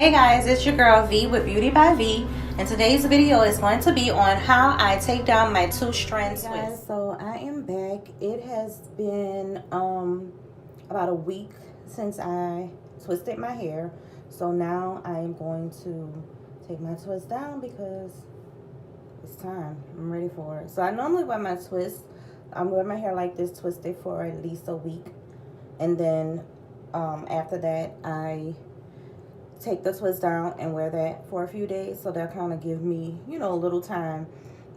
Hey guys, it's your girl V with Beauty by V, and today's video is going to be on how I take down my 2-strand twist. Guys, so I am back. It has been about a week since I twisted my hair, so now I am going to take my twist down because it's time. I'm ready for it. So I normally wear my twist. I'm wearing my hair like this twisted for at least a week, and then after that I take the twist down and wear that for a few days, so that kind of give me, you know, a little time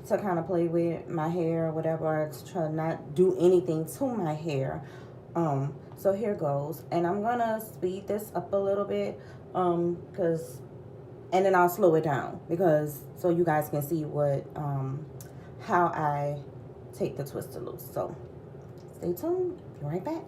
to kind of play with my hair or whatever, to try not do anything to my hair. So here goes, and I'm gonna speed this up a little bit and then I'll slow it down because so you guys can see what how I take the twister loose. So stay tuned, be right back.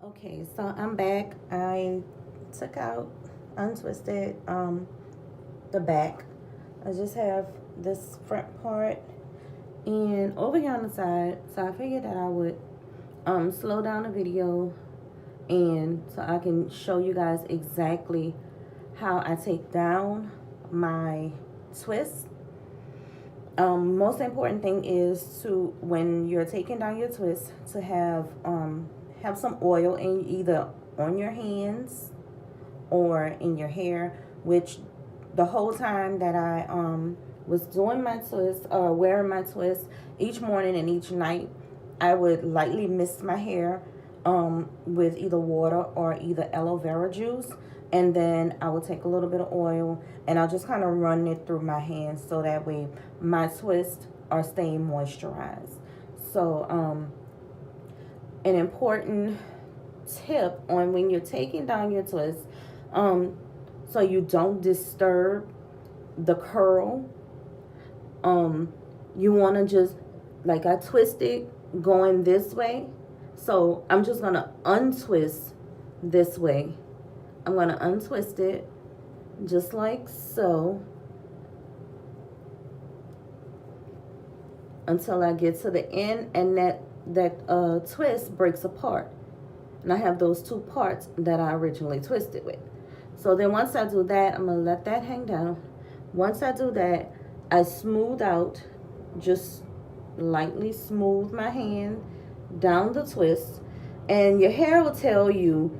Okay, so I'm back. I took out, untwisted the back. I just have this front part and over here on the side. So I figured that I would slow down the video and so I can show you guys exactly how I take down my twist. Most important thing is to, when you're taking down your twist, to have some oil in either on your hands or in your hair, which the whole time that I was doing my twist or wearing my twist, each morning and each night I would lightly mist my hair with either water or either aloe vera juice, and then I will take a little bit of oil and I'll just kind of run it through my hands so that way my twists are staying moisturized. So an important tip on when you're taking down your twist, so you don't disturb the curl, you want to just, like I twisted going this way, so I'm just going to untwist this way. I'm going to untwist it just like so until I get to the end, and that twist breaks apart, and I have those two parts that I originally twisted with. So then once I do that, I'm going to let that hang down. Once I do that, I smooth out, just lightly smooth my hand down the twist, and your hair will tell you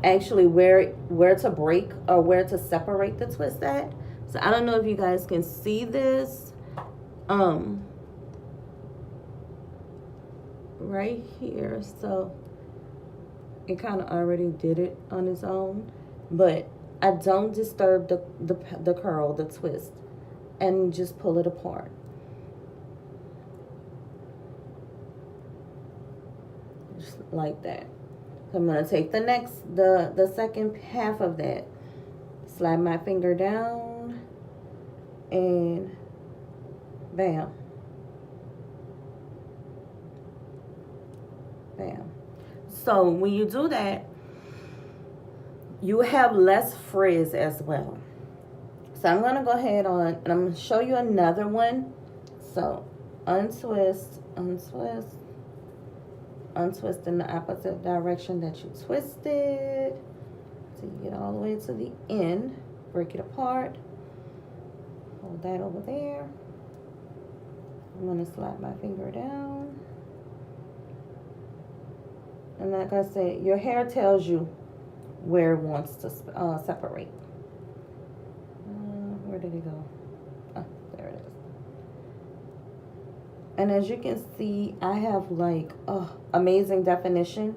actually where to break or where to separate the twist at. So I don't know if you guys can see this right here. So it kind of already did it on its own, but I don't disturb the curl, the twist, and just pull it apart. Just like that. So I'm going to take the second half of that, slide my finger down, and bam. Bam. So when you do that, you have less frizz as well. So I'm going to go ahead on, and I'm going to show you another one. So untwist, untwist, untwist in the opposite direction that you twisted. So you get all the way to the end, break it apart, hold that over there. I'm going to slide my finger down. And like I said, your hair tells you where it wants to separate. Where did it go? Oh, there it is. And as you can see, I have like amazing definition.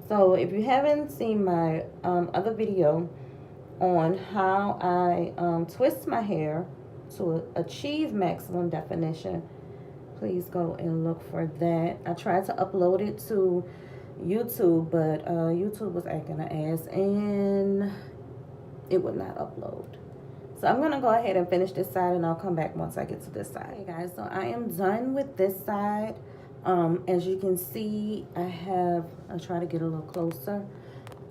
So if you haven't seen my other video on how I twist my hair to achieve maximum definition, please go and look for that. I tried to upload it to YouTube, but YouTube was acting an ass and it would not upload. So I'm gonna go ahead and finish this side, and I'll come back once I get to this side. Okay guys, so I am done with this side. As you can see, I'll try to get a little closer.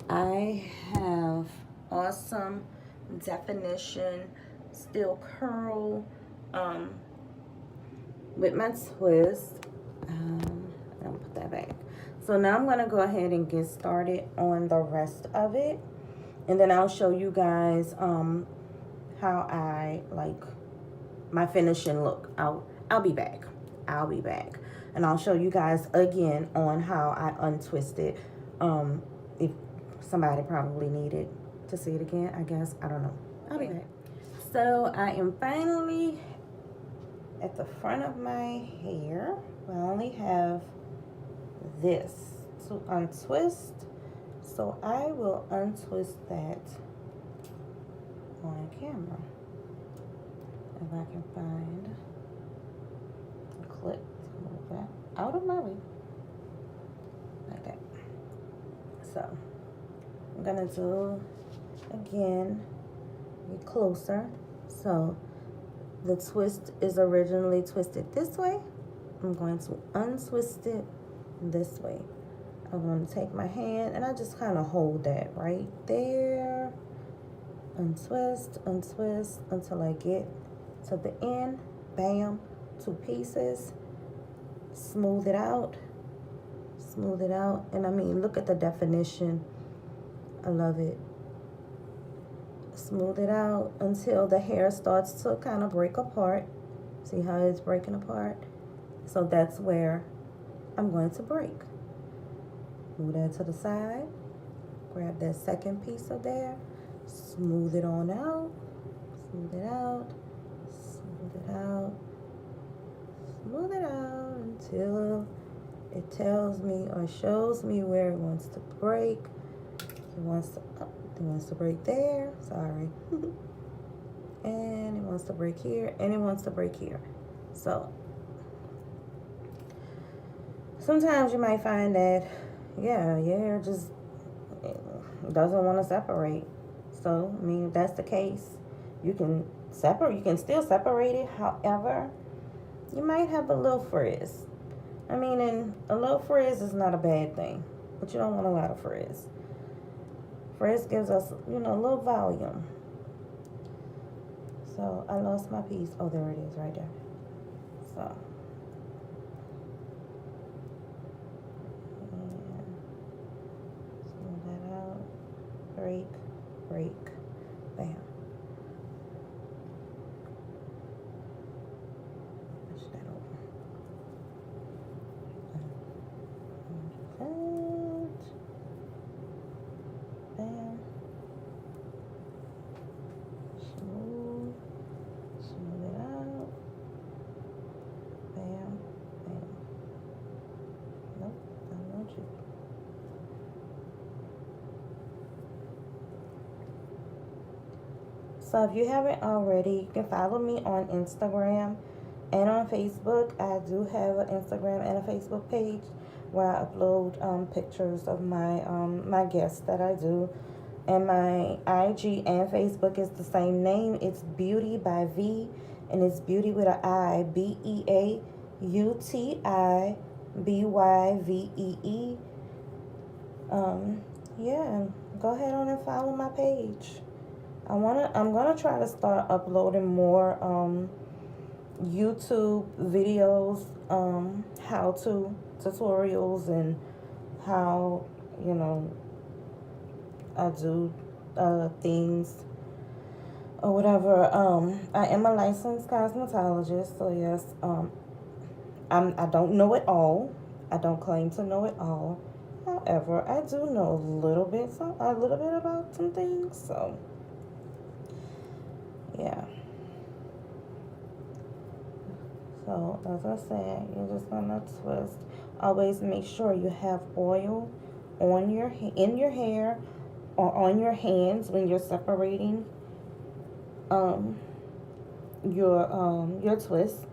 I have awesome definition, still curl, with my twist. I'll put that back. So now I'm gonna go ahead and get started on the rest of it, and then I'll show you guys how I like my finishing look. I'll be back. I'll be back, and I'll show you guys again on how I untwisted. If somebody probably needed to see it again, I guess. I don't know. I'll be back. So I am finally at the front of my hair. I only have this to untwist, so I will untwist that on camera if I can find a clip to move that out of my way like that. So I'm gonna do again, get closer. So the twist is originally twisted this way. I'm going to untwist it this way. I'm going to take my hand and I just kind of hold that right there. Untwist, untwist until I get to the end. Bam, 2 pieces. Smooth it out. Smooth it out. And I mean, look at the definition. I love it. Smooth it out until the hair starts to kind of break apart. See how it's breaking apart? So that's where I'm going to break. Move that to the side. Grab that second piece of there. Smooth it on out. Smooth it out. Smooth it out. Smooth it out until it tells me or shows me where it wants to break. It wants to break there. Sorry. And it wants to break here. And it wants to break here. So sometimes you might find that, yeah, your hair just doesn't want to separate. So, I mean, if that's the case, you can still separate it. However, you might have a little frizz. I mean, and a little frizz is not a bad thing, but you don't want a lot of frizz. Frizz gives us, a little volume. So, I lost my piece. Oh, there it is right there. So. Break, break, bam. Push that over. Bam. Smooth it out. Bam, bam. Nope, I don't want you. So if you haven't already, you can follow me on Instagram and on Facebook. I do have an Instagram and a Facebook page where I upload pictures of my my guests that I do. And my IG and Facebook is the same name. It's Beauty by V, and it's Beauty with an I, BeautiByVee. Yeah, go ahead on and follow my page. I'm gonna try to start uploading more YouTube videos, how-to tutorials, and how I do things or whatever. I am a licensed cosmetologist, so yes, I don't know it all. I don't claim to know it all. However, I do know a little bit about some things. So yeah. So as I said, you're just gonna twist. Always make sure you have oil on your in your hair or on your hands when you're separating um, your twist.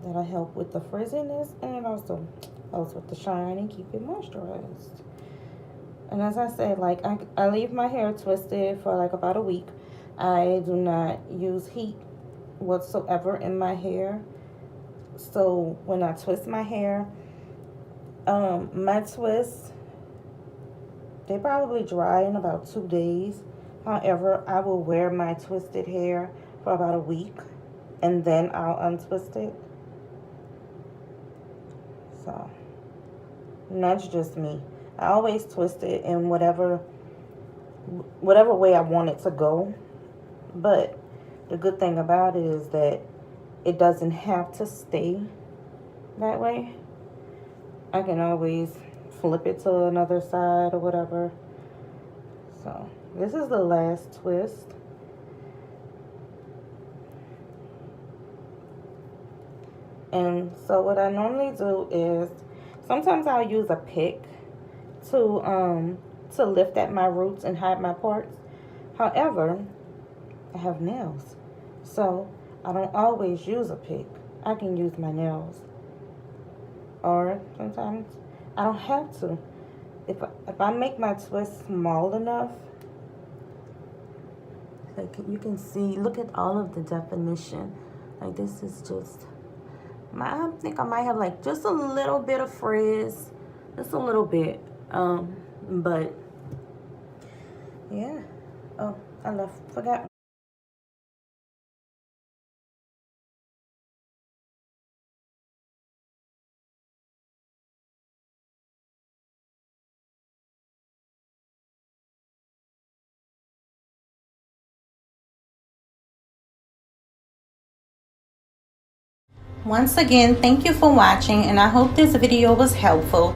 That'll help with the frizziness, and it also helps with the shine and keep it moisturized. And as I said, like I leave my hair twisted for like about a week. I do not use heat whatsoever in my hair. So when I twist my hair, my twists, they probably dry in about 2 days. However, I will wear my twisted hair for about a week and then I'll untwist it. So, and that's just me. I always twist it in whatever way I want it to go. But the good thing about it is that it doesn't have to stay that way. I can always flip it to another side or whatever. So this is the last twist. And so what I normally do is sometimes I'll use a pick to lift at my roots and hide my parts. However, I have nails, so I don't always use a pick. I can use my nails, or sometimes I don't have to. If I make my twist small enough, like you can see, look at all of the definition. Like this is just I think I might have like just a little bit of frizz, just a little bit. But yeah. Oh, forgot. Once again, thank you for watching, and I hope this video was helpful.